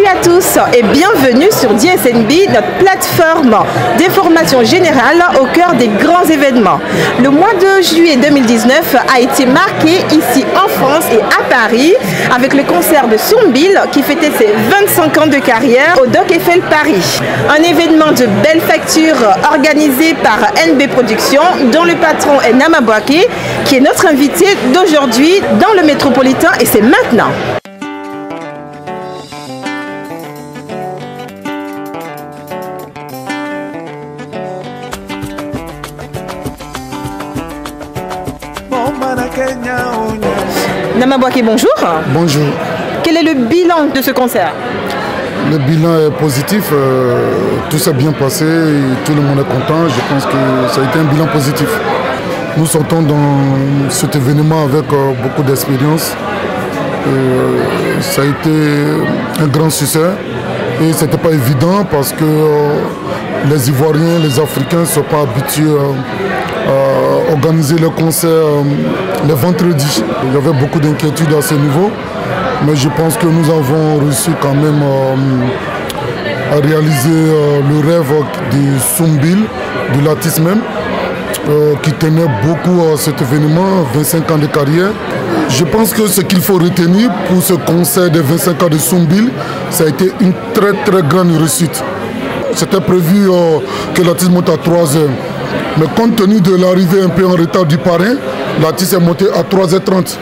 à tous et bienvenue sur DSNB, notre plateforme d'information générale au cœur des grands événements. Le mois de juillet 2019 a été marqué ici en France et à Paris avec le concert de Soumbil qui fêtait ses 25 ans de carrière au Doc Eiffel Paris. Un événement de belle facture organisé par NB Productions dont le patron est Nama Bouaké qui est notre invité d'aujourd'hui dans le métropolitain et c'est maintenant. Nama Bouaké, bonjour. Bonjour. Quel est le bilan de ce concert? Le bilan est positif, tout s'est bien passé, tout le monde est content. Je pense que ça a été un bilan positif. Nous sortons dans cet événement avec beaucoup d'expérience. Ça a été un grand succès et ce n'était pas évident parce que les Ivoiriens, les Africains ne sont pas habitués à organiser le concert les vendredis. Il y avait beaucoup d'inquiétudes à ce niveau, mais je pense que nous avons réussi quand même à réaliser le rêve de Soumbil, de l'artiste même, qui tenait beaucoup à cet événement, 25 ans de carrière. Je pense que ce qu'il faut retenir pour ce concert de 25 ans de Soumbil, ça a été une très grande réussite. C'était prévu que l'artiste monte à 3 heures. Mais compte tenu de l'arrivée un peu en retard du parrain, l'artiste est monté à 3h30.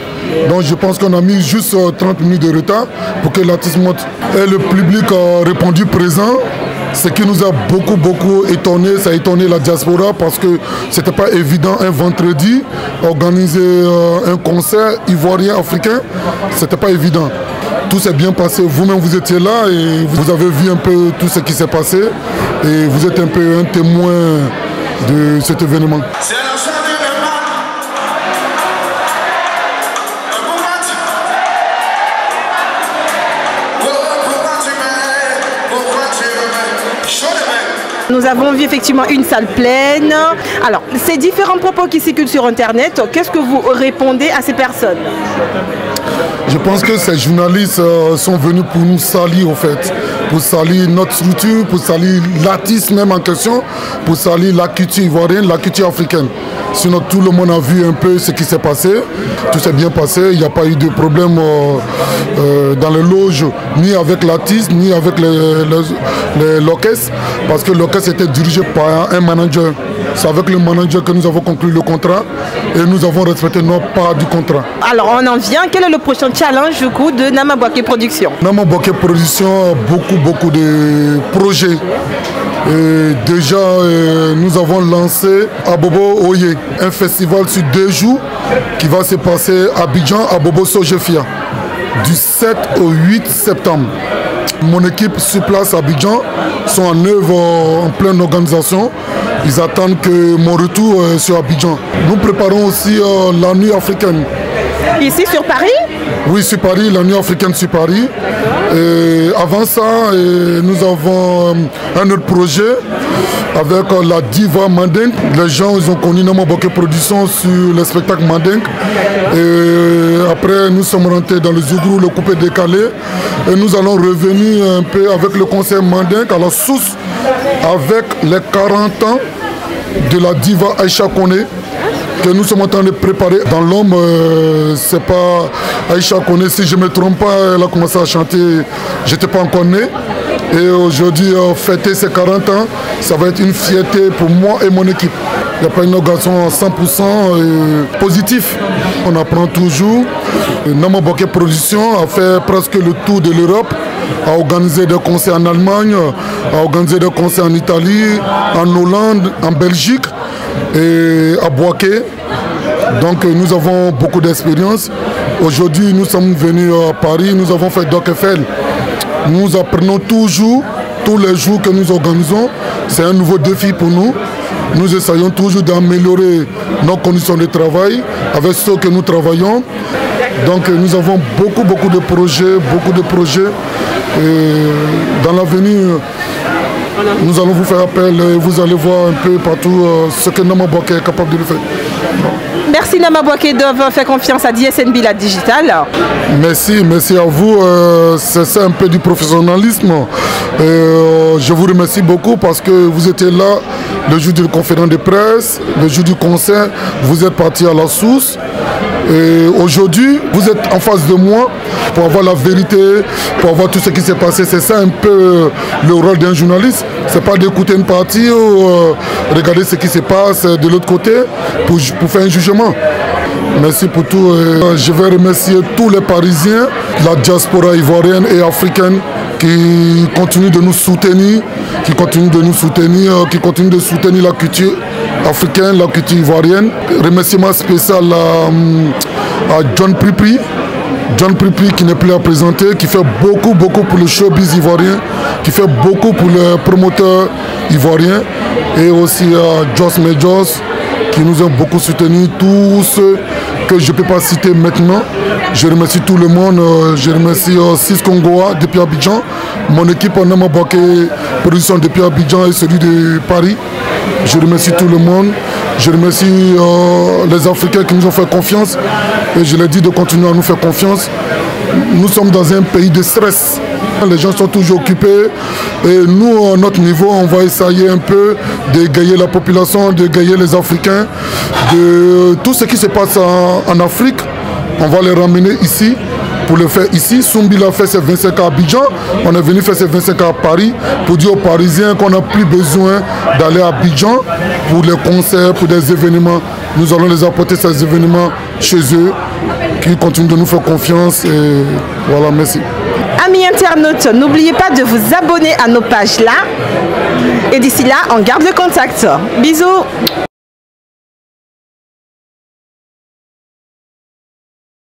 Donc je pense qu'on a mis juste 30 minutes de retard pour que l'artiste monte. Et le public a répondu présent. Ce qui nous a beaucoup étonné, ça a étonné la diaspora parce que c'était pas évident un vendredi organiser un concert ivoirien africain, c'était pas évident. Tout s'est bien passé, vous-même vous étiez là et vous avez vu un peu tout ce qui s'est passé et vous êtes un peu un témoin de cet événement. Nous avons vu effectivement une salle pleine. Alors, ces différents propos qui circulent sur Internet, qu'est-ce que vous répondez à ces personnes? Je pense que ces journalistes sont venus pour nous salir, en fait. Pour salir notre structure, pour salir l'artiste même en question, pour salir la culture ivoirienne, la culture africaine. Sinon, tout le monde a vu un peu ce qui s'est passé. Tout s'est bien passé. Il n'y a pas eu de problème dans les loges, ni avec l'artiste, ni avec l'orchestre. Parce que l'orchestre était dirigé par un manager. C'est avec le manager que nous avons conclu le contrat et nous avons respecté nos parts du contrat. Alors, on en vient. Quel est le prochain challenge du coup de Nama Bouaké Productions? Nama Bouaké Productions a beaucoup de projets. Et déjà, nous avons lancé Abobo Oye, un festival sur 2 jours qui va se passer à Abidjan, à Bobo Sojefia, du 7 au 8 septembre. Mon équipe sur place à Abidjan sont en œuvre en pleine organisation. Ils attendent que mon retour sur Abidjan. Nous préparons aussi la nuit africaine. Ici sur Paris? Oui, sur Paris, la nuit africaine sur Paris. Et avant ça, nous avons un autre projet avec la diva Mandingue. Les gens ils ont connu Nama Bouaké Productions sur le spectacle Mandingue. Et après, nous sommes rentrés dans le Zougrou, le coupé décalé. Et nous allons revenir un peu avec le concert Mandingue à la source avec les 40 ans de la diva Aïcha Koné que nous sommes en train de préparer. Dans l'homme, c'est pas Aïcha Koné, si je ne me trompe pas, elle a commencé à chanter, j'étais pas encore né. Et aujourd'hui, fêter ses 40 ans, ça va être une fierté pour moi et mon équipe. Il n'y a pas une organisation 100% positif. On apprend toujours. Nama Bouaké Productions a fait presque le tour de l'Europe, a organisé des concerts en Allemagne, a organisé des concerts en Italie, en Hollande, en Belgique et à Bouaké. Donc nous avons beaucoup d'expérience. Aujourd'hui, nous sommes venus à Paris, nous avons fait Doc Eiffel. Nous apprenons toujours, tous les jours que nous organisons. C'est un nouveau défi pour nous. Nous essayons toujours d'améliorer nos conditions de travail avec ceux que nous travaillons. Donc nous avons beaucoup de projets. Et dans l'avenir, nous allons vous faire appel et vous allez voir un peu partout ce que Nama Bouaké est capable de faire. Merci Nama Bouaké d'avoir fait confiance à DSNB La Digitale. Merci à vous. C'est ça un peu du professionnalisme. Je vous remercie beaucoup parce que vous étiez là le jour de la conférence de presse, le jour du concert, vous êtes parti à la source. Et aujourd'hui, vous êtes en face de moi pour avoir la vérité, pour avoir tout ce qui s'est passé. C'est ça un peu le rôle d'un journaliste. C'est pas d'écouter une partie ou regarder ce qui se passe de l'autre côté pour faire un jugement. Merci pour tout. Je vais remercier tous les Parisiens, la diaspora ivoirienne et africaine qui continuent de nous soutenir, qui continuent de soutenir la culture africaine, la culture ivoirienne. Remerciement spécial à John Pripri. John Pripri qui n'est plus à présenter, qui fait beaucoup pour le showbiz ivoirien, qui fait beaucoup pour les promoteurs ivoiriens, et aussi à Joss Majors qui nous ont beaucoup soutenus, tous ceux que je ne peux pas citer maintenant. Je remercie tout le monde, je remercie Sis Congoa depuis Abidjan, mon équipe Nama Bouaké production depuis Abidjan et celui de Paris. Je remercie tout le monde, je remercie les Africains qui nous ont fait confiance et je leur dis de continuer à nous faire confiance. Nous sommes dans un pays de stress. Les gens sont toujours occupés et nous, à notre niveau, on va essayer un peu d'égayer la population, d'égayer les Africains. De tout ce qui se passe en Afrique, on va les ramener ici pour le faire ici. Soumbil a fait ses 25 ans à Abidjan, on est venu faire ses 25 ans à Paris pour dire aux Parisiens qu'on n'a plus besoin d'aller à Abidjan pour les concerts, pour des événements. Nous allons les apporter ces événements chez eux, qui continuent de nous faire confiance et voilà, merci. Amis internautes, n'oubliez pas de vous abonner à nos pages là. Et d'ici là, on garde le contact. Bisous.